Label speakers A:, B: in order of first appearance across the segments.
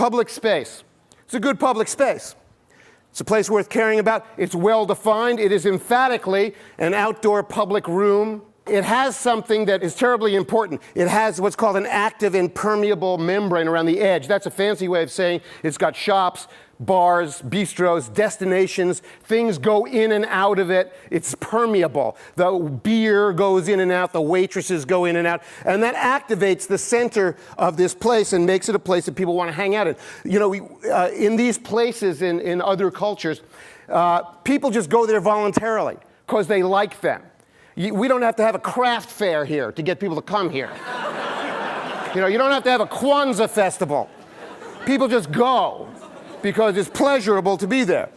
A: Public space. It's a good public space. It's a place worth caring about. It's well defined. It is emphatically an outdoor public room. It has something that is terribly important. It has what's called an active impermeable membrane around the edge. That's a fancy way of saying it's got shops, bars, bistros, destinations. Things go in and out of it. It's permeable. The beer goes in and out. The waitresses go in and out. And that activates the center of this place and makes it a place that people want to hang out in. You know, in these places in other cultures, people just go there voluntarily because they like them. We don't have to have a craft fair here to get people to come here. You know, you don't have to have a Kwanzaa festival. People just go because it's pleasurable to be there.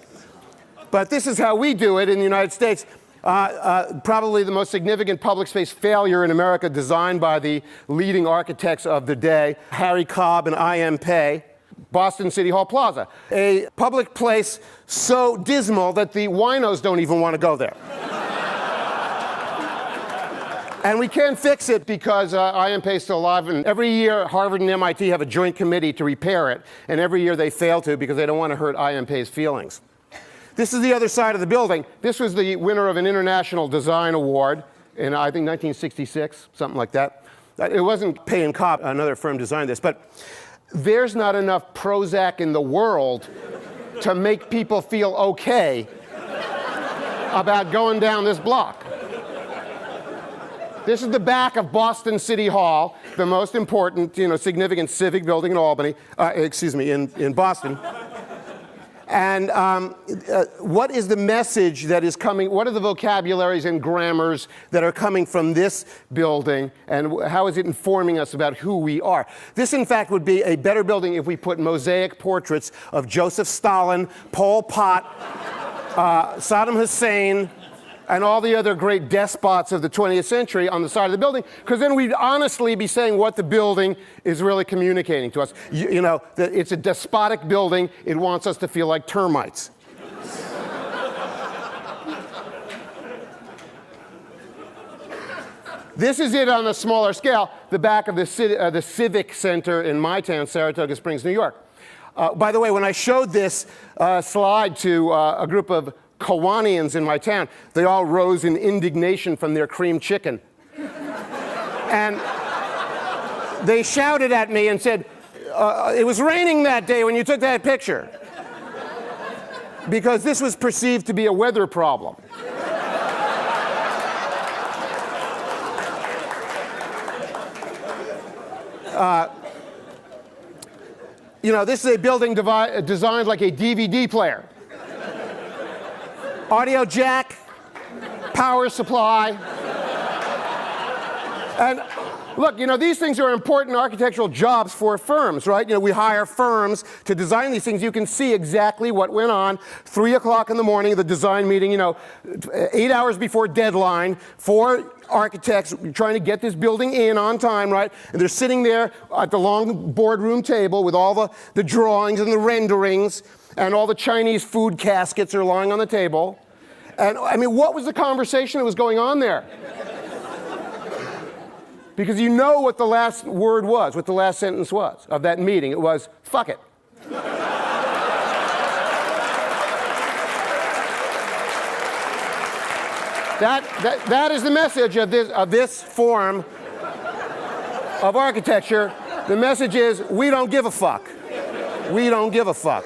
A: But this is how we do it in the United States. Probably the most significant public space failure in America, designed by the leading architects of the day, Harry Cobb and I.M. Pei. Boston City Hall Plaza, a public place so dismal that the winos don't even want to go there. And we can't fix it because I.M. Pei is still alive, and every year Harvard and MIT have a joint committee to repair it, and every year they fail to because they don't want to hurt I.M. Pei's feelings. This is the other side of the building. This was the winner of an international design award in, I think, 1966, something like that. It wasn't Pei and Cobb, another firm designed this, but there's not enough Prozac in the world to make people feel okay about going down this block. This is the back of Boston City Hall, the most important, significant civic building in Albany, in Boston. And what is the message that is coming? What are the vocabularies and grammars that are coming from this building, and how is it informing us about who we are? This, in fact, would be a better building if we put mosaic portraits of Joseph Stalin, Pol Pot, Saddam Hussein, and all the other great despots of the 20th century on the side of the building, because then we'd honestly be saying what the building is really communicating to us. That it's a despotic building. It wants us to feel like termites. This is it on a smaller scale, the back of the Civic Center in my town, Saratoga Springs, New York. By the way, when I showed this slide to a group of Kawanians in my town, they all rose in indignation from their cream chicken. And they shouted at me and said, it was raining that day when you took that picture. Because this was perceived to be a weather problem. This is a building designed like a DVD player. Audio jack, power supply. And look, these things are important architectural jobs for firms, right? We hire firms to design these things. You can see exactly what went on. 3 o'clock in the morning, the design meeting, 8 hours before deadline, 4 architects trying to get this building in on time, right? And they're sitting there at the long boardroom table with all the drawings and the renderings, and all the Chinese food caskets are lying on the table. And what was the conversation that was going on there? Because you know what the last word was, what the last sentence was of that meeting. It was, fuck it. That is the message of this form of architecture. The message is, we don't give a fuck. We don't give a fuck.